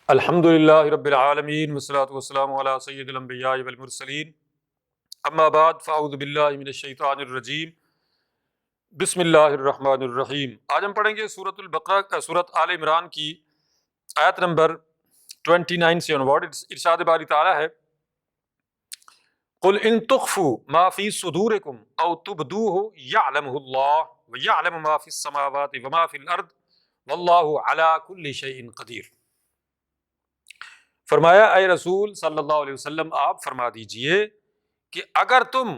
الحمد للہ رب العالمین والصلاة والسلام علی سید الانبیاء والمرسلین اما بعد فاعوذ باللہ من الشیطان الرجیم بسم اللہ الرحمن الرحیم۔ آج ہم پڑھیں گے سورۃ البقرہ، سورۃ آل عمران کی آیت نمبر 29 سے عنوان۔ ارشاد باری تعالیٰ ہے قل ان تخفوا ما فی صدورکم او تبدوہ یعلمہ اللہ ویعلم ما فی السماوات وما فی الارض واللہ علی کل شیء قدیر۔ فرمایا اے رسول صلی اللہ علیہ وسلم آپ فرما دیجئے کہ اگر تم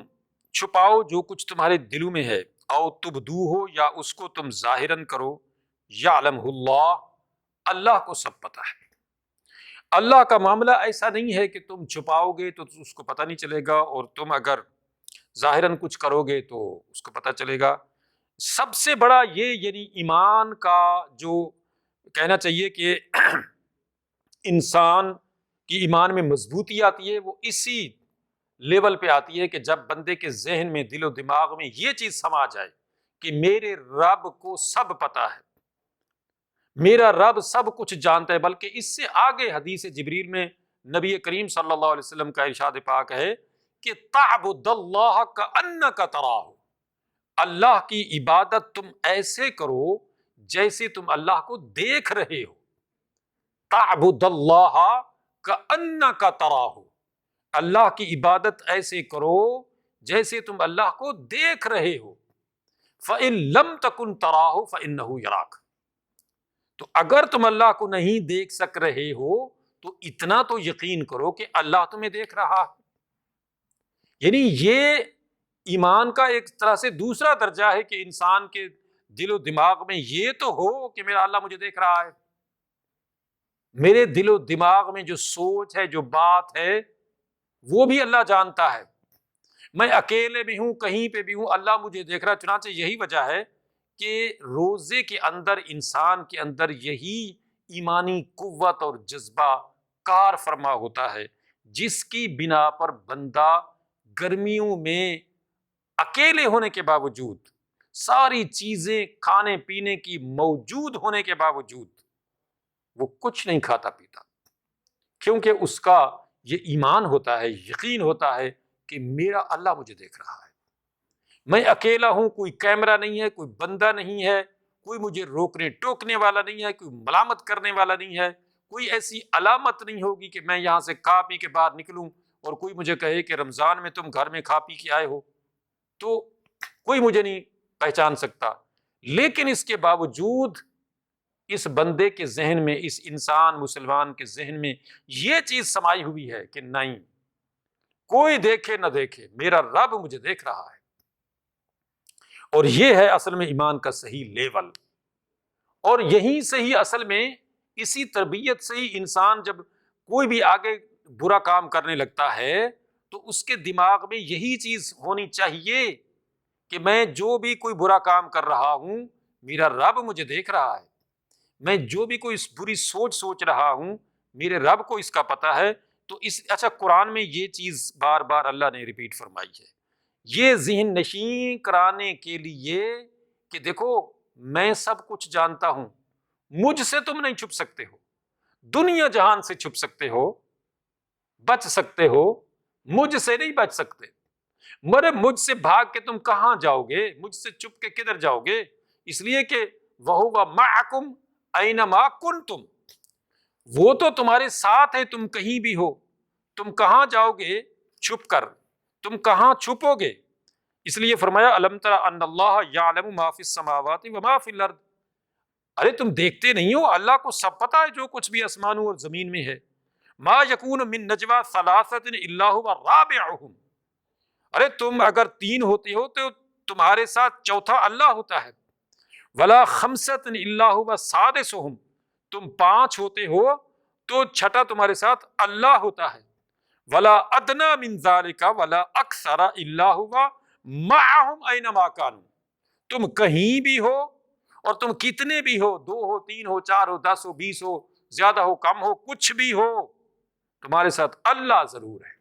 چھپاؤ جو کچھ تمہارے دلوں میں ہے، او تبدو ہو یا اس کو تم ظاہراً کرو، یعلمہ اللہ، اللہ کو سب پتہ ہے۔ اللہ کا معاملہ ایسا نہیں ہے کہ تم چھپاؤ گے تو اس کو پتہ نہیں چلے گا، اور تم اگر ظاہراً کچھ کرو گے تو اس کو پتہ چلے گا۔ سب سے بڑا یہ یعنی ایمان کا جو کہنا چاہیے کہ انسان کی ایمان میں مضبوطی آتی ہے، وہ اسی لیول پہ آتی ہے کہ جب بندے کے ذہن میں، دل و دماغ میں یہ چیز سما جائے کہ میرے رب کو سب پتہ ہے، میرا رب سب کچھ جانتا ہے۔ بلکہ اس سے آگے حدیث جبریل میں نبی کریم صلی اللہ علیہ وسلم کا ارشاد پاک ہے کہ تعبد اللہ کأنک تراہ، اللہ کی عبادت تم ایسے کرو جیسے تم اللہ کو دیکھ رہے ہو۔ تعبد اللہ کأنک تراہ، اللہ کی عبادت ایسے کرو جیسے تم اللہ کو دیکھ رہے ہو۔ فإن لم تکن تراہ فإنہ یراک، تو اگر تم اللہ کو نہیں دیکھ سک رہے ہو تو اتنا تو یقین کرو کہ اللہ تمہیں دیکھ رہا ہے۔ یعنی یہ ایمان کا ایک طرح سے دوسرا درجہ ہے کہ انسان کے دل و دماغ میں یہ تو ہو کہ میرا اللہ مجھے دیکھ رہا ہے، میرے دل و دماغ میں جو سوچ ہے، جو بات ہے، وہ بھی اللہ جانتا ہے۔ میں اکیلے بھی ہوں، کہیں پہ بھی ہوں، اللہ مجھے دیکھ رہا ہے۔ چنانچہ یہی وجہ ہے کہ روزے کے اندر انسان کے اندر یہی ایمانی قوت اور جذبہ کار فرما ہوتا ہے، جس کی بنا پر بندہ گرمیوں میں اکیلے ہونے کے باوجود، ساری چیزیں کھانے پینے کی موجود ہونے کے باوجود وہ کچھ نہیں کھاتا پیتا، کیونکہ اس کا یہ ایمان ہوتا ہے، یقین ہوتا ہے کہ میرا اللہ مجھے دیکھ رہا ہے۔ میں اکیلا ہوں، کوئی کیمرہ نہیں ہے، کوئی بندہ نہیں ہے، کوئی مجھے روکنے ٹوکنے والا نہیں ہے، کوئی ملامت کرنے والا نہیں ہے، کوئی ایسی علامت نہیں ہوگی کہ میں یہاں سے کھا پی کے باہر نکلوں اور کوئی مجھے کہے کہ رمضان میں تم گھر میں کھا پی کے آئے ہو، تو کوئی مجھے نہیں پہچان سکتا۔ لیکن اس کے باوجود اس بندے کے ذہن میں، اس انسان مسلمان کے ذہن میں یہ چیز سمائی ہوئی ہے کہ نہیں، کوئی دیکھے نہ دیکھے، میرا رب مجھے دیکھ رہا ہے۔ اور یہ ہے اصل میں ایمان کا صحیح لیول، اور یہیں سے ہی اصل میں اسی تربیت سے ہی انسان جب کوئی بھی آگے برا کام کرنے لگتا ہے تو اس کے دماغ میں یہی چیز ہونی چاہیے کہ میں جو بھی کوئی برا کام کر رہا ہوں، میرا رب مجھے دیکھ رہا ہے۔ میں جو بھی کوئی بری سوچ رہا ہوں، میرے رب کو اس کا پتہ ہے۔ تو اچھا، قرآن میں یہ چیز بار بار اللہ نے ریپیٹ فرمائی ہے، یہ ذہن نشین کرانے کے لیے کہ دیکھو میں سب کچھ جانتا ہوں، مجھ سے تم نہیں چھپ سکتے ہو، دنیا جہان سے چھپ سکتے ہو، بچ سکتے ہو، مجھ سے نہیں بچ سکتے۔ مگر مجھ سے بھاگ کے تم کہاں جاؤ گے؟ مجھ سے چھپ کے کدھر جاؤ گے؟ اس لیے کہ وَهُوَ مَعَكُمْ أَيْنَمَا كُنْتُمْ، وہ تو تمہارے ساتھ ہے، تم کہیں بھی ہو، تم کہاں جاؤ گے چھپ کر؟ تم کہاں چھپو گے؟ اس لیے فرمایا أَلَمْ تَرَ أَنَّ اللَّهَ يَعْلَمُ مَا فِي السَّمَاوَاتِ وَمَا فِي الْأَرْضِ، ارے تم دیکھتے نہیں ہو؟ اللہ کو سب پتہ ہے جو کچھ بھی آسمانوں اور زمین میں ہے۔ مَا يَكُونُ مِن نَجْوَىٰ ثَلَاثَةٍ إِلَّا هُوَ رَابِعُهُمْ، ارے تم اگر 3 ہوتے ہو تو تمہارے ساتھ چوتھا اللہ ہوتا ہے۔ وَلَا خَمْسَةٍ إِلَّا هُوَ سَادِسُهُمْ، تم 5 ہوتے ہو تو چھٹا تمہارے ساتھ اللہ ہوتا ہے۔ وَلَا أَدْنَىٰ مِن ذَلِكَ وَلَا أَكْثَرَ إِلَّا هُوَ مَعَهُمْ أَيْنَمَا كَانُوا، تم کہیں بھی ہو اور تم کتنے بھی ہو، 2 ہو، 3 ہو، 4 ہو، 10 ہو، 20 ہو، زیادہ ہو، کم ہو، کچھ بھی ہو، تمہارے ساتھ اللہ ضرور ہے۔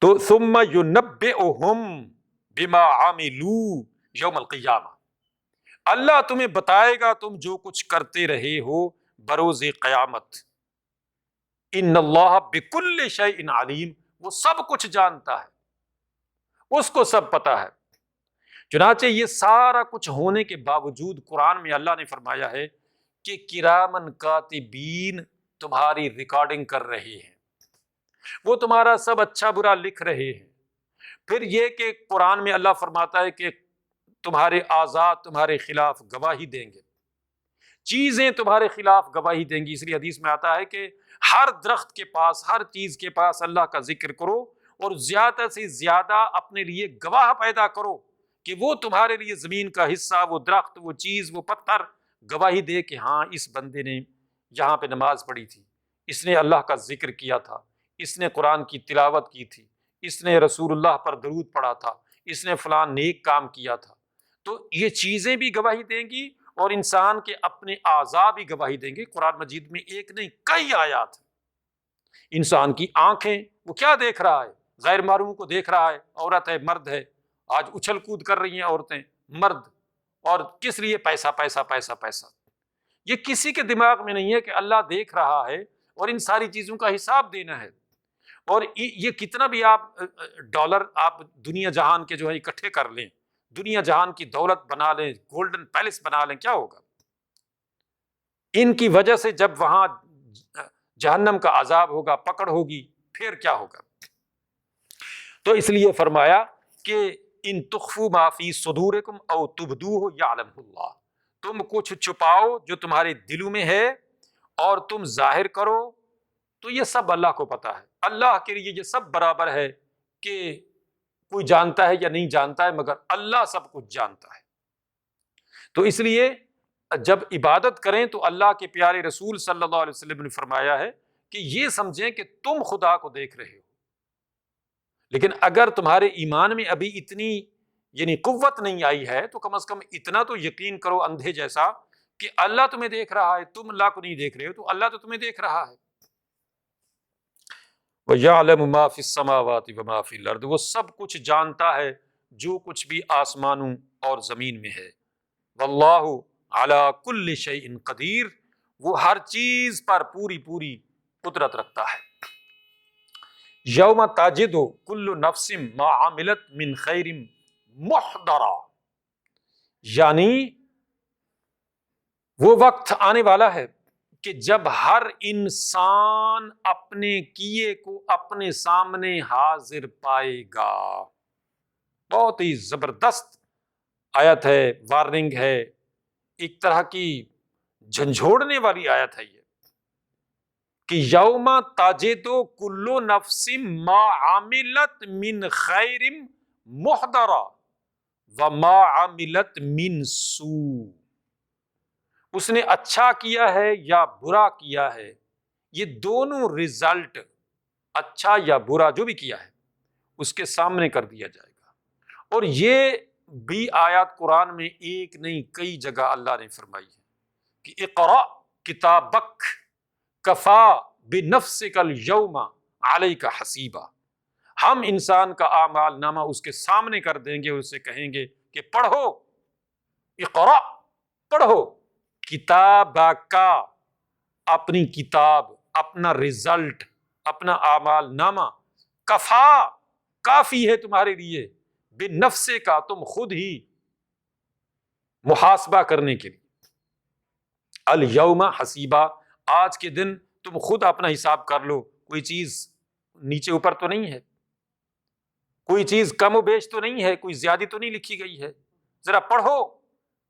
تو ثم ينبئهم بما عملوا یوم القیامہ، اللہ تمہیں بتائے گا تم جو کچھ کرتے رہے ہو بروز قیامت۔ ان اللہ بکل شیء علیم، وہ سب کچھ جانتا ہے، اس کو سب پتا ہے۔ چنانچہ یہ سارا کچھ ہونے کے باوجود قرآن میں اللہ نے فرمایا ہے کہ کرامن کاتبین تمہاری ریکارڈنگ کر رہے ہیں، وہ تمہارا سب اچھا برا لکھ رہے ہیں۔ پھر یہ کہ قرآن میں اللہ فرماتا ہے کہ تمہارے اعضاء تمہارے خلاف گواہی دیں گے، چیزیں تمہارے خلاف گواہی دیں گی۔ اس لیے حدیث میں آتا ہے کہ ہر درخت کے پاس، ہر چیز کے پاس اللہ کا ذکر کرو اور زیادہ سے زیادہ اپنے لیے گواہ پیدا کرو کہ وہ تمہارے لیے زمین کا حصہ، وہ درخت، وہ چیز، وہ پتھر گواہی دے کہ ہاں اس بندے نے یہاں پہ نماز پڑھی تھی، اس نے اللہ کا ذکر کیا تھا، اس نے قرآن کی تلاوت کی تھی، اس نے رسول اللہ پر درود پڑھا تھا، اس نے فلاں نیک کام کیا تھا۔ تو یہ چیزیں بھی گواہی دیں گی اور انسان کے اپنے اعضاء بھی گواہی دیں گے۔ قرآن مجید میں ایک نہیں کئی آیات ہیں۔ انسان کی آنکھیں، وہ کیا دیکھ رہا ہے؟ غیر محرم کو دیکھ رہا ہے، عورت ہے، مرد ہے۔ آج اچھل کود کر رہی ہیں عورتیں، مرد، اور کس لیے؟ پیسہ پیسہ پیسہ پیسہ۔ یہ کسی کے دماغ میں نہیں ہے کہ اللہ دیکھ رہا ہے اور ان ساری چیزوں کا حساب دینا ہے۔ اور یہ کتنا بھی آپ ڈالر آپ دنیا جہان کے جو ہے اکٹھے کر لیں، دنیا جہان کی دولت بنا لیں، گولڈن پیلس بنا لیں، کیا ہوگا؟ ان کی وجہ سے جب وہاں جہنم کا عذاب ہوگا، پکڑ ہوگی، پھر کیا ہوگا؟ تو اس لیے فرمایا کہ ان تخفوا ما فی صدورکم او تبدوہ یعلمہ اللہ، تم کچھ چھپاؤ جو تمہارے دلوں میں ہے اور تم ظاہر کرو تو یہ سب اللہ کو پتا ہے۔ اللہ کے لیے یہ سب برابر ہے کہ کوئی جانتا ہے یا نہیں جانتا ہے، مگر اللہ سب کچھ جانتا ہے۔ تو اس لیے جب عبادت کریں تو اللہ کے پیارے رسول صلی اللہ علیہ وسلم نے فرمایا ہے کہ یہ سمجھیں کہ تم خدا کو دیکھ رہے ہو، لیکن اگر تمہارے ایمان میں ابھی اتنی یعنی قوت نہیں آئی ہے تو کم از کم اتنا تو یقین کرو اندھے جیسا کہ اللہ تمہیں دیکھ رہا ہے، تم اللہ کو نہیں دیکھ رہے ہو تو اللہ تو تمہیں دیکھ رہا ہے۔ وَيَعْلَمُ مَا فِي السَّمَاوَاتِ وَمَا فِي الْأَرْضِ، وہ سب کچھ جانتا ہے جو کچھ بھی آسمانوں اور زمین میں ہے۔ وَاللَّهُ عَلَى كُلِّ شَيْءٍ قدیر، وہ ہر چیز پر پوری پوری قدرت رکھتا ہے۔ یوم تجد کل نفس ما عملت من خیر محضرا، یعنی وہ وقت آنے والا ہے کہ جب ہر انسان اپنے کیے کو اپنے سامنے حاضر پائے گا۔ بہت ہی زبردست آیت ہے، وارننگ ہے، ایک طرح کی جھنجھوڑنے والی آیت ہے یہ کہ یوم تجد کل نفس ما عملت من خیر محضرا وما عملت من سوء، اس نے اچھا کیا ہے یا برا کیا ہے، یہ دونوں رزلٹ، اچھا یا برا جو بھی کیا ہے، اس کے سامنے کر دیا جائے گا۔ اور یہ بھی آیات قرآن میں ایک نہیں کئی جگہ اللہ نے فرمائی ہے کہ اقرأ کتابک کفا بنفسک الیوم علیک حسیبا، ہم انسان کا اعمال نامہ اس کے سامنے کر دیں گے، اسے کہیں گے کہ پڑھو، اقرأ، پڑھو، کتابک، اپنی کتاب، اپنا رزلٹ، اپنا اعمال نامہ، کفا، کافی ہے تمہارے لیے، بنفسے کا، تم خود ہی محاسبہ کرنے کے لیے، الیوم حسیبا، آج کے دن تم خود اپنا حساب کر لو، کوئی چیز نیچے اوپر تو نہیں ہے، کوئی چیز کم و بیش تو نہیں ہے، کوئی زیادتی تو نہیں لکھی گئی ہے، ذرا پڑھو،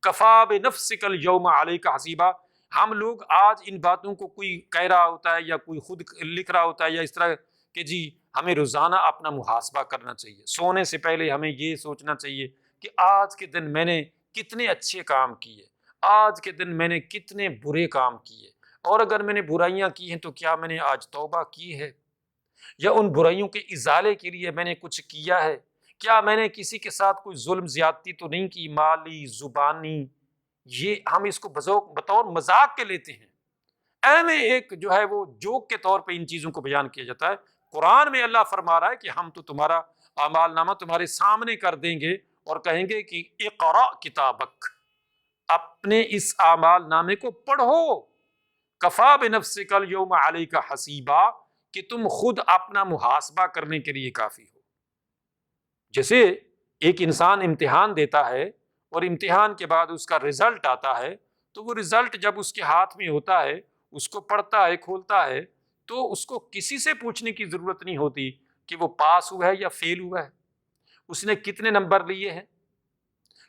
کفا بنفسک الیوم علیک حسیبا۔ ہم لوگ آج ان باتوں کو کوئی کہہ رہا ہوتا ہے یا کوئی خود لکھ رہا ہوتا ہے یا اس طرح کہ جی ہمیں روزانہ اپنا محاسبہ کرنا چاہیے، سونے سے پہلے ہمیں یہ سوچنا چاہیے کہ آج کے دن میں نے کتنے اچھے کام کیے، آج کے دن میں نے کتنے برے کام کیے، اور اگر میں نے برائیاں کی ہیں تو کیا میں نے آج توبہ کی ہے، یا ان برائیوں کے ازالے کے لیے میں نے کچھ کیا ہے، کیا میں نے کسی کے ساتھ کوئی ظلم زیادتی تو نہیں کی، مالی، زبانی۔ یہ ہم اس کو بطور مذاق کے لیتے ہیں، اہم ایک جو ہے وہ جوک کے طور پہ ان چیزوں کو بیان کیا جاتا ہے۔ قرآن میں اللہ فرما رہا ہے کہ ہم تو تمہارا اعمال نامہ تمہارے سامنے کر دیں گے اور کہیں گے کہ اقرأ کتابک، اپنے اس اعمال نامے کو پڑھو، کفا بنفسک الیوم علیک حسیبا، کہ تم خود اپنا محاسبہ کرنے کے لیے کافی ہو۔ جیسے ایک انسان امتحان دیتا ہے اور امتحان کے بعد اس کا رزلٹ آتا ہے، تو وہ رزلٹ جب اس کے ہاتھ میں ہوتا ہے، اس کو پڑھتا ہے، کھولتا ہے، تو اس کو کسی سے پوچھنے کی ضرورت نہیں ہوتی کہ وہ پاس ہوا ہے یا فیل ہوا ہے، اس نے کتنے نمبر لیے ہیں،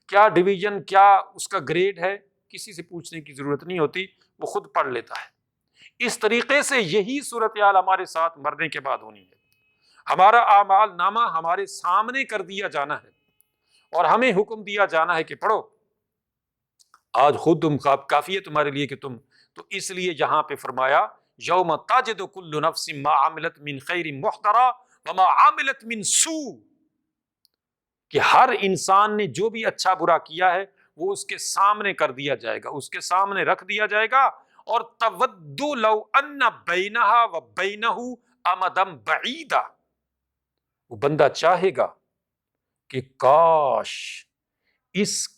کیا ڈویژن، کیا اس کا گریڈ ہے، کسی سے پوچھنے کی ضرورت نہیں ہوتی، وہ خود پڑھ لیتا ہے۔ اس طریقے سے یہی صورتحال ہمارے ساتھ مرنے کے بعد ہونی ہے۔ ہمارا اعمال نامہ ہمارے سامنے کر دیا جانا ہے اور ہمیں حکم دیا جانا ہے کہ پڑھو، آج خود تم کافی ہے تمہارے لیے کہ تم، تو اس لیے یہاں پہ فرمایا یوم تجد کل نفس ما عملت من خیر محضرا وما عملت من سوء، کہ ہر انسان نے جو بھی اچھا برا کیا ہے وہ اس کے سامنے کر دیا جائے گا، اس کے سامنے رکھ دیا جائے گا۔ اور تود لو ان بینہا و بینہ امدم بعیدا، وہ بندہ چاہے گا کہ کاش اس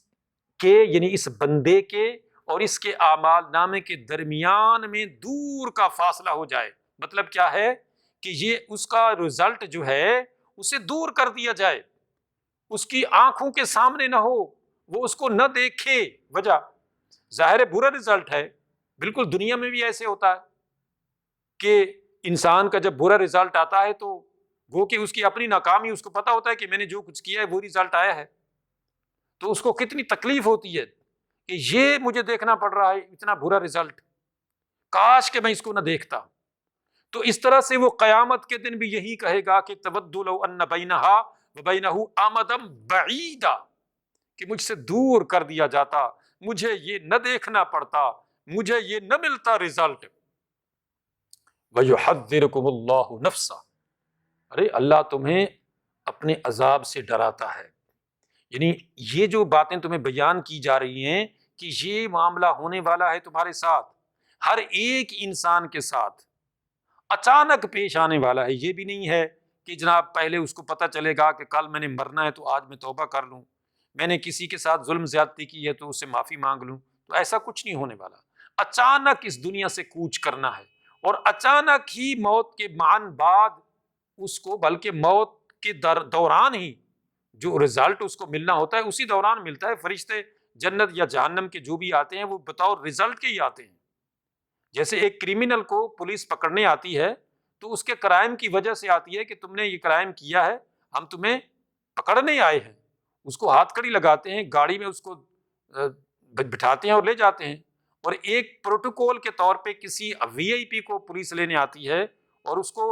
کے، یعنی اس بندے کے اور اس کے اعمال نامے کے درمیان میں دور کا فاصلہ ہو جائے۔ مطلب کیا ہے کہ یہ اس کا رزلٹ جو ہے اسے دور کر دیا جائے، اس کی آنکھوں کے سامنے نہ ہو، وہ اس کو نہ دیکھے۔ وجہ ظاہر ہے برا رزلٹ ہے، بالکل دنیا میں بھی ایسے ہوتا ہے کہ انسان کا جب برا رزلٹ آتا ہے تو وہ کہ اس کی اپنی ناکامی، اس کو پتا ہوتا ہے کہ میں نے جو کچھ کیا ہے وہ رزلٹ آیا ہے، تو اس کو کتنی تکلیف ہوتی ہے کہ یہ مجھے دیکھنا پڑ رہا ہے اتنا برا رزلٹ، کاش کہ میں اس کو نہ دیکھتا۔ تو اس طرح سے وہ قیامت کے دن بھی یہی کہے گا کہ تود لو ان بینہا وبینہ امدم بعیدا، کہ مجھ سے دور کر دیا جاتا، مجھے یہ نہ دیکھنا پڑتا، مجھے یہ نہ ملتا رزلٹ۔ وَيُحَذِّرُكُمُ اللَّهُ نَفْسَهُ، ارے اللہ تمہیں اپنے عذاب سے ڈراتا ہے۔ یعنی یہ جو باتیں تمہیں بیان کی جا رہی ہیں کہ یہ معاملہ ہونے والا ہے تمہارے ساتھ، ہر ایک انسان کے ساتھ اچانک پیش آنے والا ہے۔ یہ بھی نہیں ہے کہ جناب پہلے اس کو پتہ چلے گا کہ کل میں نے مرنا ہے تو آج میں توبہ کر لوں، میں نے کسی کے ساتھ ظلم زیادتی کی ہے تو اس سے معافی مانگ لوں، تو ایسا کچھ نہیں ہونے والا۔ اچانک اس دنیا سے کوچ کرنا ہے اور اچانک ہی موت کے معاً بعد اس کو، بلکہ موت کے دوران ہی جو رزلٹ اس کو ملنا ہوتا ہے اسی دوران ملتا ہے۔ فرشتے جنت یا جہنم کے جو بھی آتے ہیں وہ بطور رزلٹ کے ہی آتے ہیں۔ جیسے ایک کرمنل کو پولیس پکڑنے آتی ہے تو اس کے کرائم کی وجہ سے آتی ہے کہ تم نے یہ کرائم کیا ہے، ہم تمہیں پکڑنے آئے ہیں، اس کو ہاتھ کڑی لگاتے ہیں، گاڑی میں اس کو بٹھاتے ہیں اور لے جاتے ہیں۔ اور ایک پروٹوکول کے طور پہ کسی وی آئی پی کو پولیس لینے آتی ہے اور اس کو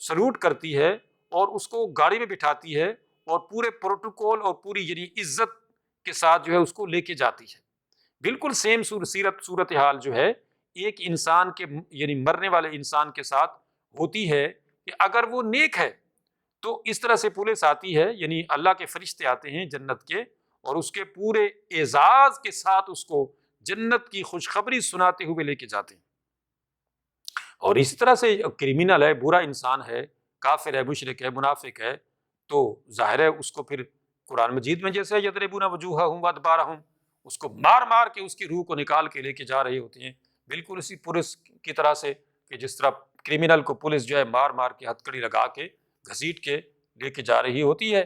سلوٹ کرتی ہے اور اس کو گاڑی میں بٹھاتی ہے اور پورے پروٹوکول اور پوری یعنی عزت کے ساتھ جو ہے اس کو لے کے جاتی ہے۔ بالکل سیم صورتحال جو ہے ایک انسان کے، یعنی مرنے والے انسان کے ساتھ ہوتی ہے کہ اگر وہ نیک ہے تو اس طرح سے پولیس آتی ہے، یعنی اللہ کے فرشتے آتے ہیں جنت کے اور اس کے پورے اعزاز کے ساتھ اس کو جنت کی خوشخبری سناتے ہوئے لے کے جاتے ہیں۔ اور اس طرح سے کرمنل ہے، برا انسان ہے، کافر ہے، مشرک ہے، منافق ہے، تو ظاہر ہے اس کو پھر قرآن مجید میں جیسے یضربون وجوہہم وادبارہم، اس کو مار مار کے اس کی روح کو نکال کے لے کے جا رہے ہوتے ہیں، بالکل اسی پولیس کی طرح سے کہ جس طرح کرمنل کو پولیس جو ہے مار مار کے ہتھکڑی لگا کے گھسیٹ کے لے کے جا رہی ہوتی ہے۔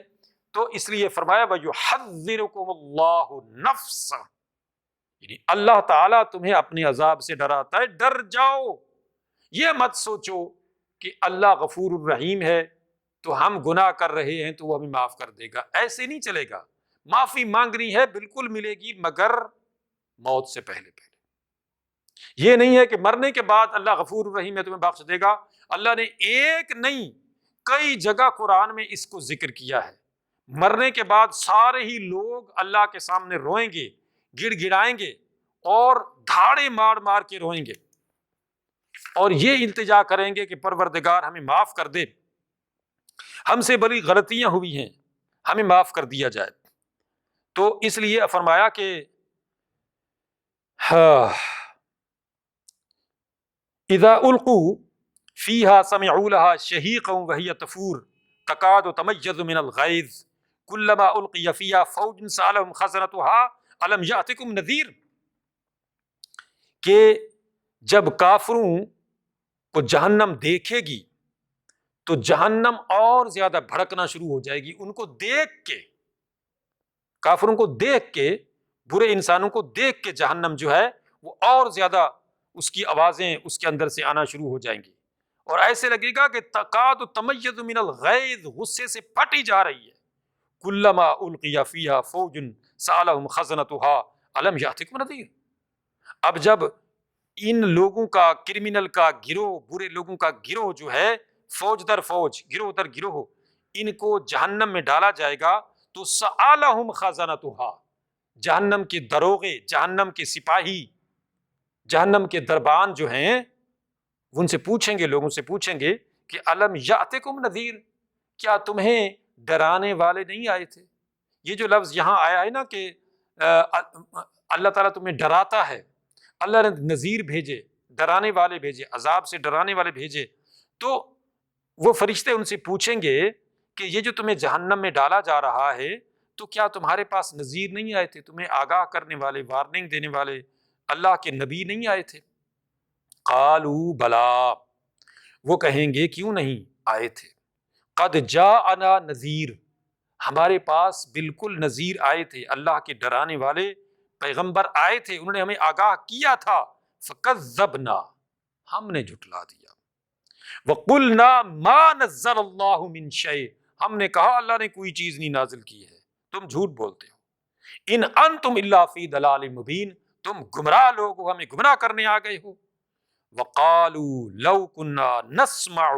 تو اس لیے فرمایا وَيُحَذِّرُكُمُ اللَّهُ نَفْسَهُ، یعنی اللہ تعالیٰ تمہیں اپنے عذاب سے ڈراتا ہے، ڈر جاؤ۔ یہ مت سوچو کہ اللہ غفور الرحیم ہے تو ہم گناہ کر رہے ہیں تو وہ ہمیں معاف کر دے گا، ایسے نہیں چلے گا۔ معافی مانگنی ہے، بالکل ملے گی، مگر موت سے پہلے پہلے۔ یہ نہیں ہے کہ مرنے کے بعد اللہ غفور الرحیم ہے تمہیں بخش دے گا۔ اللہ نے ایک نہیں کئی جگہ قرآن میں اس کو ذکر کیا ہے۔ مرنے کے بعد سارے ہی لوگ اللہ کے سامنے روئیں گے، گڑ گڑائیں گے اور دھاڑے مار مار کے روئیں گے اور یہ التجا کریں گے کہ پروردگار ہمیں معاف کر دے، ہم سے بڑی غلطیاں ہوئی ہیں، ہمیں معاف کر دیا جائے۔ تو اس لیے فرمایا کہ اذا القوا فیہا سمعوا لہا شہیقا وہی تفور تکاد تمیز من الغیظ کلما القی فیہا فوج سألہم خزنتہا الم یأتکم نذیر، کہ جب کافروں کو جہنم دیکھے گی تو جہنم اور زیادہ بھڑکنا شروع ہو جائے گی. ان کو دیکھ کے، کافروں کو دیکھ کے، برے انسانوں کو دیکھ کے جہنم جو ہے وہ اور زیادہ اس کی آوازیں اس کے اندر سے آنا شروع ہو جائیں گی، اور ایسے لگے گا کہ تقاد تمیز من الغیظ، غصے سے پھٹی جا رہی ہے. کلما القی فیہا فوج سألہم خزنتها الم یاتکم نذیر. اب جب ان لوگوں کا، کرمنل کا گروہ، برے لوگوں کا گروہ جو ہے، فوج در فوج، گروہ در گروہ، ان کو جہنم میں ڈالا جائے گا تو سألہم خزنتها، جہنم کے دروغے، جہنم کے سپاہی، جہنم کے دربان جو ہیں، ان سے پوچھیں گے، لوگوں سے پوچھیں گے کہ الم یاتکم نذیر، کیا تمہیں ڈرانے والے نہیں آئے تھے؟ یہ جو لفظ یہاں آیا ہے نا کہ اللہ تعالیٰ تمہیں ڈراتا ہے، اللہ نے نذیر بھیجے، ڈرانے والے بھیجے، عذاب سے ڈرانے والے بھیجے، تو وہ فرشتے ان سے پوچھیں گے کہ یہ جو تمہیں جہنم میں ڈالا جا رہا ہے تو کیا تمہارے پاس نذیر نہیں آئے تھے، تمہیں آگاہ کرنے والے، وارننگ دینے والے اللہ کے نبی نہیں آئے تھے؟ قالوا بلا، وہ کہیں گے کیوں نہیں آئے تھے. قد جاءنا نذیر، ہمارے پاس بالکل نذیر آئے تھے، اللہ کے ڈرانے والے پیغمبر آئے تھے، انہوں نے ہمیں آگاہ کیا تھا. فکذبنا، ہم نے جھٹلا دیا. وقلنا ما نزل اللہ من شیء، ہم نے کہا اللہ نے کوئی چیز نہیں نازل کی ہے، تم جھوٹ بولتے ہو. ان انتم الا فی ضلال مبین، تم گمراہ لوگ ہو، ہمیں گمراہ کرنے آ گئے ہو. وقالوا لو كنا نسمع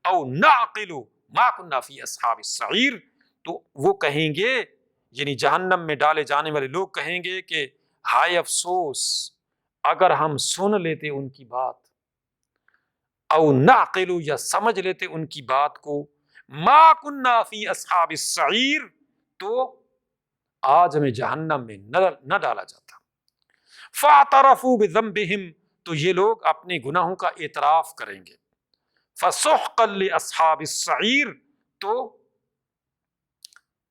او نعقل ما كنا فی اصحاب السعیر، تو وہ کہیں گے، یعنی جہنم میں ڈالے جانے والے لوگ کہیں گے کہ ہائے افسوس، اگر ہم سن لیتے ان کی بات، او نعقل، یا سمجھ لیتے ان کی بات کو، ما كنا فی اصحاب السعیر، تو آج ہمیں جہنم میں نہ ڈالا جاتا. فاعترفوا بذنبہم، تو یہ لوگ اپنے گناہوں کا اعتراف کریں گے. فسحقا لاصحاب السعیر، تو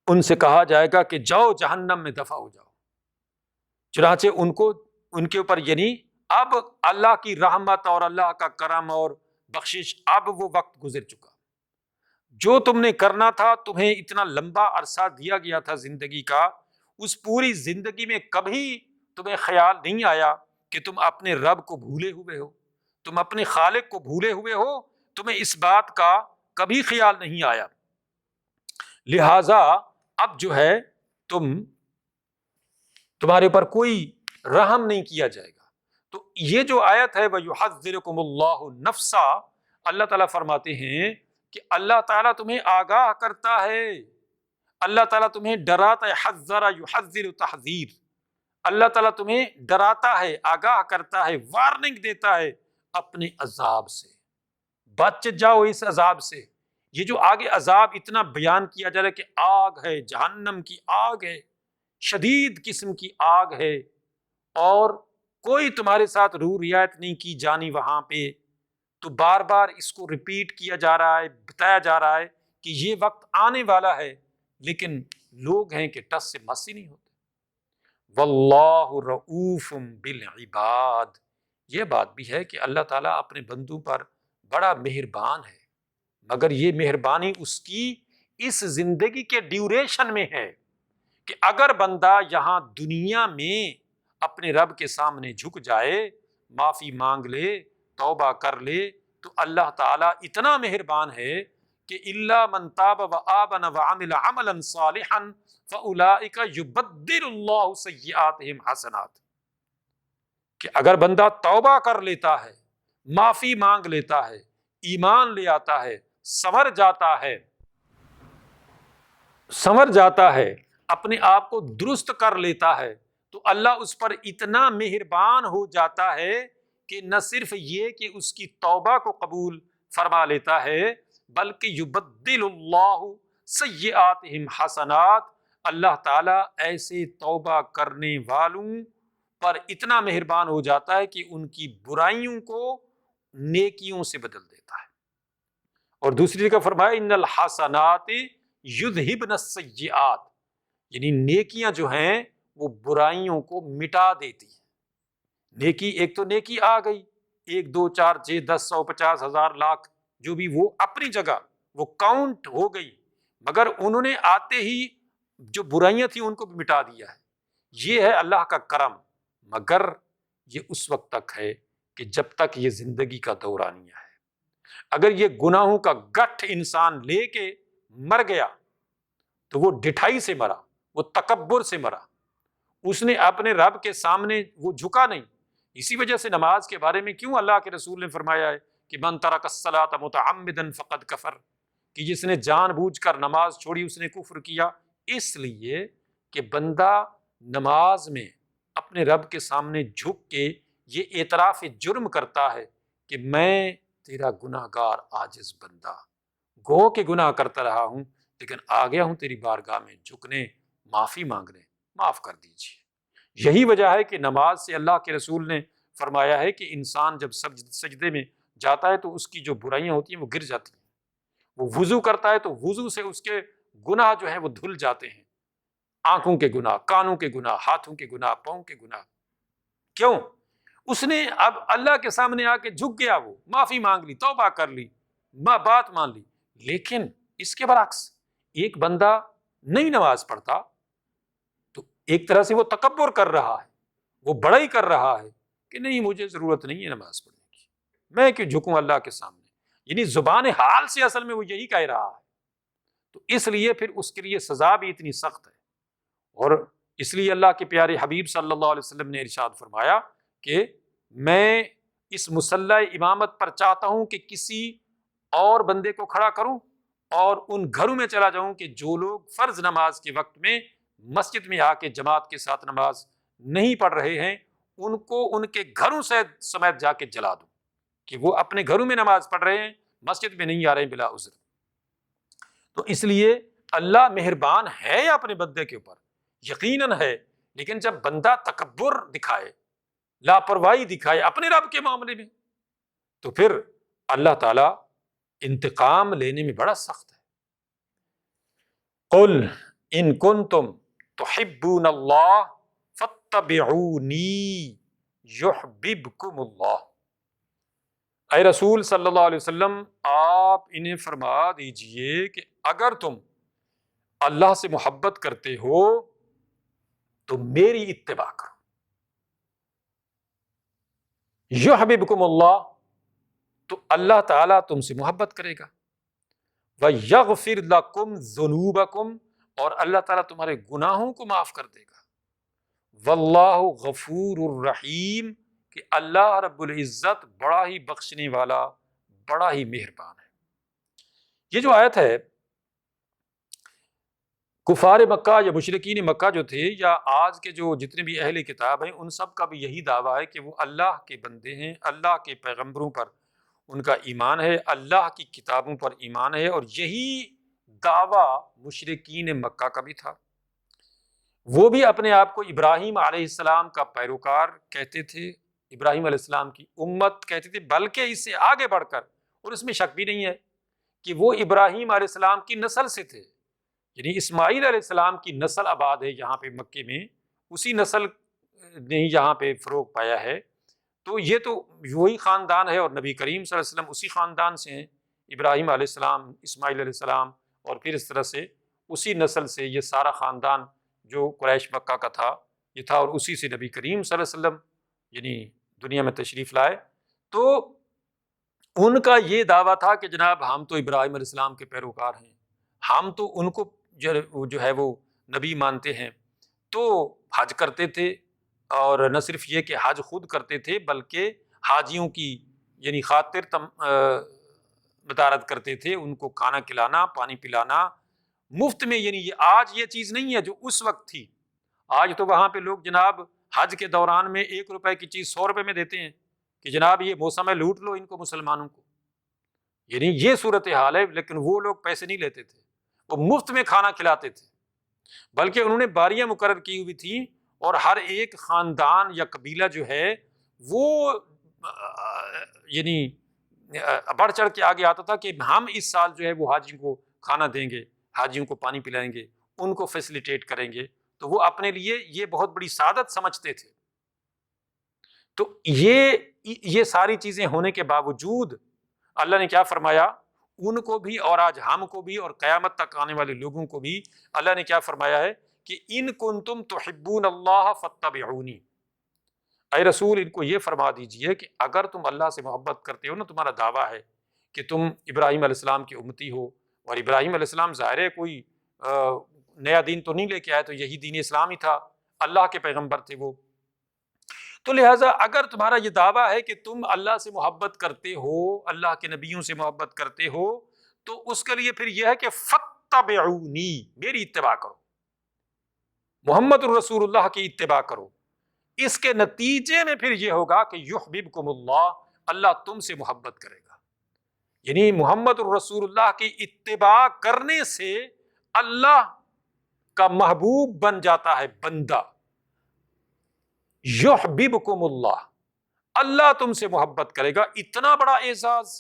ان سے کہا جائے گا کہ جاؤ جہنم میں دفع ہو جاؤ. چنانچہ ان کے اوپر، یعنی اب اللہ کی رحمت اور اللہ کا کرم اور بخشش، اب وہ وقت گزر چکا. جو تم نے کرنا تھا، تمہیں اتنا لمبا عرصہ دیا گیا تھا زندگی کا، اس پوری زندگی میں کبھی تمہیں خیال نہیں آیا کہ تم اپنے رب کو بھولے ہوئے ہو، تم اپنے خالق کو بھولے ہوئے ہو، تمہیں اس بات کا کبھی خیال نہیں آیا. لہٰذا اب جو ہے تمہارے اوپر کوئی رحم نہیں کیا جائے گا. تو یہ جو آیت ہے وَيُحَذِّرُكُمُ اللَّهُ نَفْسًا، اللہ تعالیٰ فرماتے ہیں کہ اللہ تعالیٰ تمہیں آگاہ کرتا ہے، اللہ تعالیٰ تمہیں ڈراتا ہے. حذر یحذر تحذیر، اللہ تعالیٰ تمہیں ڈراتا ہے، آگاہ کرتا ہے، وارننگ دیتا ہے اپنے عذاب سے. بچ جاؤ اس عذاب سے. یہ جو آگے عذاب اتنا بیان کیا جا رہا ہے کہ آگ ہے، جہنم کی آگ ہے، شدید قسم کی آگ ہے، اور کوئی تمہارے ساتھ رو رعایت نہیں کی جانی وہاں پہ. تو بار بار اس کو ریپیٹ کیا جا رہا ہے، بتایا جا رہا ہے کہ یہ وقت آنے والا ہے، لیکن لوگ ہیں کہ ٹس سے مس ہی نہیں ہوتے. واللہ رؤوف بالعباد، یہ بات بھی ہے کہ اللہ تعالیٰ اپنے بندوں پر بڑا مہربان ہے، مگر یہ مہربانی اس کی اس زندگی کے ڈیوریشن میں ہے کہ اگر بندہ یہاں دنیا میں اپنے رب کے سامنے جھک جائے، معافی مانگ لے، توبہ کر لے، تو اللہ تعالیٰ اتنا مہربان ہے کہ الا من تاب وآمن وعمل عملا صالحا فاولئک یبدل اللہ سیئاتہم حسنات، کہ اگر بندہ توبہ کر لیتا ہے، معافی مانگ لیتا ہے، ایمان لے آتا ہے، سنور جاتا ہے، اپنے آپ کو درست کر لیتا ہے، تو اللہ اس پر اتنا مہربان ہو جاتا ہے کہ نہ صرف یہ کہ اس کی توبہ کو قبول فرما لیتا ہے، بلکہ یبدل اللہ سیئاتہم حسنات، اللہ تعالیٰ ایسے توبہ کرنے والوں پر اتنا مہربان ہو جاتا ہے کہ ان کی برائیوں کو نیکیوں سے بدل دیتا ہے. اور دوسری جگہ فرمایا ان الحسنات یذہبن السیئات، یعنی نیکیاں جو ہیں وہ برائیوں کو مٹا دیتی ہیں. نیکی، ایک تو نیکی آ گئی 1 2 4 6 10 100 50 1000 لاکھ جو بھی وہ اپنی جگہ وہ کاؤنٹ ہو گئی، مگر انہوں نے آتے ہی جو برائیاں تھیں ان کو بھی مٹا دیا ہے۔ یہ ہے اللہ کا کرم، مگر یہ اس وقت تک ہے کہ جب تک یہ زندگی کا دورانیہ ہے۔ اگر یہ گناہوں کا گٹھ انسان لے کے مر گیا تو وہ ڈٹھائی سے مرا، وہ تکبر سے مرا، اس نے اپنے رب کے سامنے وہ جھکا نہیں۔ اسی وجہ سے نماز کے بارے میں کیوں اللہ کے رسول نے فرمایا ہے کہ من ترک الصلاۃ متعمدا فقد کفر، کہ جس نے جان بوجھ کر نماز چھوڑی اس نے کفر کیا، اس لیے کہ بندہ نماز میں اپنے رب کے سامنے جھک کے یہ اعتراف جرم کرتا ہے کہ میں تیرا گناہ گار عاجز بندہ، گو کہ گناہ کرتا رہا ہوں لیکن آ گیا ہوں تیری بارگاہ میں جھکنے، معافی مانگنے، معاف کر دیجیے۔ یہی وجہ ہے کہ نماز سے اللہ کے رسول نے فرمایا ہے کہ انسان جب سجدے میں جاتا ہے تو اس کی جو برائیاں ہوتی ہیں وہ گر جاتی ہیں، وہ وضو کرتا ہے تو وضو سے اس کے گناہ جو ہیں وہ دھل جاتے ہیں، آنکھوں کے گناہ، کانوں کے گناہ، ہاتھوں کے گناہ، پاؤں کے گناہ۔ کیوں؟ اس نے اب اللہ کے سامنے آ کے جھک گیا، وہ معافی مانگ لی، توبہ کر لی، بات مان لی۔ لیکن اس کے برعکس ایک بندہ نہیں نماز پڑھتا تو ایک طرح سے وہ تکبر کر رہا ہے، وہ بڑائی کر رہا ہے کہ نہیں مجھے ضرورت نہیں ہے نماز پڑھنے کی، میں کیوں جھکوں اللہ کے سامنے، یعنی زبان حال سے اصل میں وہ یہی کہہ رہا ہے۔ تو اس لیے پھر اس کے لیے سزا بھی اتنی سخت ہے، اور اس لیے اللہ کے پیارے حبیب صلی اللہ علیہ وسلم نے ارشاد فرمایا کہ میں اس مصلی امامت پر چاہتا ہوں کہ کسی اور بندے کو کھڑا کروں اور ان گھروں میں چلا جاؤں کہ جو لوگ فرض نماز کے وقت میں مسجد میں آ کے جماعت کے ساتھ نماز نہیں پڑھ رہے ہیں ان کو ان کے گھروں سے سمیت جا کے جلا دوں، کہ وہ اپنے گھروں میں نماز پڑھ رہے ہیں، مسجد میں نہیں آ رہے ہیں بلا عذر۔ تو اس لیے اللہ مہربان ہے اپنے بندے کے اوپر، یقیناً ہے، لیکن جب بندہ تکبر دکھائے، لاپرواہی دکھائے اپنے رب کے معاملے میں، تو پھر اللہ تعالی انتقام لینے میں بڑا سخت ہے۔ قل ان کنتم تحبون اللہ فاتبعونی یحببکم اللہ، اے رسول صلی اللہ علیہ وسلم آپ انہیں فرما دیجئے کہ اگر تم اللہ سے محبت کرتے ہو تو میری اتباع کرو، یحببکم اللہ تو اللہ تعالیٰ تم سے محبت کرے گا، وَيَغْفِرْ لَكُمْ ذُنُوبَكُمْ اور اللہ تعالیٰ تمہارے گناہوں کو معاف کر دے گا، وَاللَّهُ غَفُورٌ الرحیم کہ اللہ رب العزت بڑا ہی بخشنے والا، بڑا ہی مہربان ہے۔ یہ جو آیت ہے کفار مکہ یا مشرکین مکہ جو تھے یا آج کے جو جتنے بھی اہل کتاب ہیں ان سب کا بھی یہی دعویٰ ہے کہ وہ اللہ کے بندے ہیں، اللہ کے پیغمبروں پر ان کا ایمان ہے، اللہ کی کتابوں پر ایمان ہے، اور یہی دعویٰ مشرکین مکہ کا بھی تھا۔ وہ بھی اپنے آپ کو ابراہیم علیہ السلام کا پیروکار کہتے تھے، ابراہیم علیہ السلام کی امت کہتے تھے، بلکہ اس سے آگے بڑھ کر، اور اس میں شک بھی نہیں ہے کہ وہ ابراہیم علیہ السلام کی نسل سے تھے، یعنی اسماعیل علیہ السلام کی نسل آباد ہے یہاں پہ مکے میں، اسی نسل نے ہی یہاں پہ فروغ پایا ہے۔ تو یہ تو وہی خاندان ہے، اور نبی کریم صلی اللہ علیہ وسلم اسی خاندان سے ہیں، ابراہیم علیہ السلام، اسماعیل علیہ السلام، اور پھر اس طرح سے اسی نسل سے یہ سارا خاندان جو قریش مکہ کا تھا یہ تھا، اور اسی سے نبی کریم صلی اللہ علیہ وسلم یعنی دنیا میں تشریف لائے۔ تو ان کا یہ دعویٰ تھا کہ جناب ہم تو ابراہیم علیہ السلام کے پیروکار ہیں، ہم تو ان کو جو ہے وہ نبی مانتے ہیں، تو حج کرتے تھے، اور نہ صرف یہ کہ حج خود کرتے تھے بلکہ حاجیوں کی یعنی خاطر مدارت کرتے تھے، ان کو کھانا کھلانا، پانی پلانا مفت میں، یعنی آج یہ چیز نہیں ہے جو اس وقت تھی۔ آج تو وہاں پہ لوگ جناب حج کے دوران میں 1 روپے کی چیز 100 روپے میں دیتے ہیں کہ جناب یہ موسم ہے لوٹ لو ان کو، مسلمانوں کو، یعنی یہ صورتحال ہے۔ لیکن وہ لوگ پیسے نہیں لیتے تھے، وہ مفت میں کھانا کھلاتے تھے، بلکہ انہوں نے باریاں مقرر کی ہوئی تھیں، اور ہر ایک خاندان یا قبیلہ جو ہے وہ یعنی بڑھ چڑھ کے آگے آتا تھا کہ ہم اس سال جو ہے وہ حاجیوں کو کھانا دیں گے، حاجیوں کو پانی پلائیں گے، ان کو فیسیلیٹیٹ کریں گے، تو وہ اپنے لیے یہ بہت بڑی سعادت سمجھتے تھے۔ تو یہ ساری چیزیں ہونے کے باوجود اللہ نے کیا فرمایا؟ ان کو بھی اور آج ہم کو بھی اور قیامت تک آنے والے لوگوں کو بھی اللہ نے کیا فرمایا ہے کہ ان کنتم تحبون اللہ فاتبعونی، اے رسول ان کو یہ فرما دیجئے کہ اگر تم اللہ سے محبت کرتے ہو نا، تمہارا دعویٰ ہے کہ تم ابراہیم علیہ السلام کی امتی ہو، اور ابراہیم علیہ السلام ظاہر ہے کوئی نیا دین تو نہیں لے کے آئے، تو یہی دین اسلام ہی تھا، اللہ کے پیغمبر تھے وہ، تو لہٰذا اگر تمہارا یہ دعویٰ ہے کہ تم اللہ سے محبت کرتے ہو، اللہ کے نبیوں سے محبت کرتے ہو، تو اس کے لیے پھر یہ ہے کہ فاتبعونی، میری اتباع کرو، محمد الرسول اللہ کی اتباع کرو۔ اس کے نتیجے میں پھر یہ ہوگا کہ یحببکم اللہ، اللہ تم سے محبت کرے گا، یعنی محمد الرسول اللہ کی اتباع کرنے سے اللہ کا محبوب بن جاتا ہے بندہ۔ یحببکم اللہ، اللہ تم سے محبت کرے گا۔ اتنا بڑا اعزاز،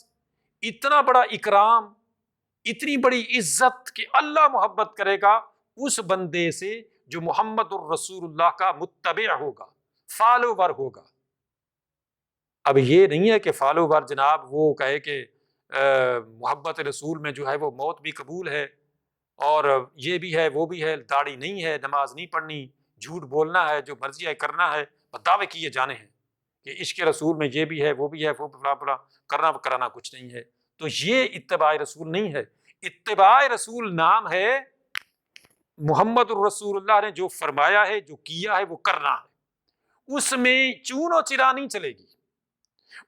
اتنا بڑا اکرام، اتنی بڑی عزت کہ اللہ محبت کرے گا اس بندے سے جو محمد الرسول اللہ کا متبع ہوگا، فالوور ہوگا۔ اب یہ نہیں ہے کہ فالوور جناب وہ کہے کہ محبت رسول میں جو ہے وہ موت بھی قبول ہے، اور یہ بھی ہے وہ بھی ہے، داڑھی نہیں ہے، نماز نہیں پڑھنی، جھوٹ بولنا ہے، جو مرضی ہے کرنا ہے، دعوے کیے جانے ہیں کہ عشق رسول میں یہ بھی ہے وہ بھی ہے، وہ فلاں فلاں، کرنا کرانا کچھ نہیں ہے۔ تو یہ اتباع رسول نہیں ہے۔ اتباع رسول نام ہے محمد الرسول اللہ نے جو فرمایا ہے، جو کیا ہے وہ کرنا ہے، اس میں چون و چرا نہیں چلے گی،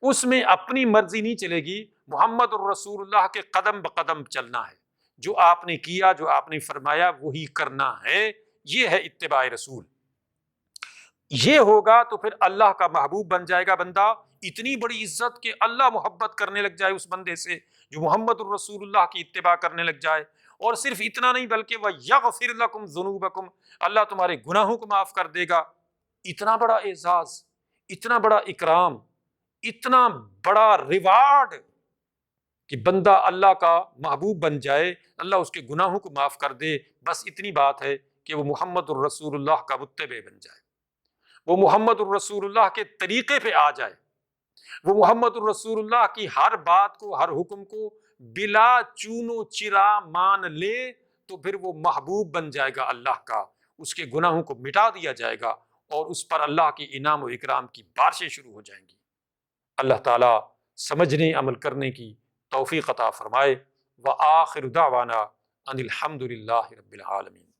اس میں اپنی مرضی نہیں چلے گی، محمد الرسول اللہ کے قدم بقدم چلنا ہے، جو آپ نے کیا، جو آپ نے فرمایا وہی کرنا ہے۔ یہ ہے اتباع رسول۔ یہ ہوگا تو پھر اللہ کا محبوب بن جائے گا بندہ، اتنی بڑی عزت کہ اللہ محبت کرنے لگ جائے اس بندے سے جو محمد الرسول اللہ کی اتباع کرنے لگ جائے۔ اور صرف اتنا نہیں بلکہ وَيَغْفِرْ لَكُمْ ذُنُوبَكُمْ، اللہ تمہارے گناہوں کو معاف کر دے گا۔ اتنا بڑا اعزاز، اتنا بڑا اکرام، اتنا بڑا ریوارڈ کہ بندہ اللہ کا محبوب بن جائے، اللہ اس کے گناہوں کو معاف کر دے، بس اتنی بات ہے کہ وہ محمد الرسول اللہ کا متبع بن جائے، وہ محمد الرسول اللہ کے طریقے پہ آ جائے، وہ محمد الرسول اللہ کی ہر بات کو، ہر حکم کو بلا چون و چرا مان لے، تو پھر وہ محبوب بن جائے گا اللہ کا، اس کے گناہوں کو مٹا دیا جائے گا، اور اس پر اللہ کی انعام و اکرام کی بارشیں شروع ہو جائیں گی۔ اللہ تعالیٰ سمجھنے عمل کرنے کی توفیق عطا فرمائے۔ وآخر دعوانا ان الحمد للہ رب العالمین۔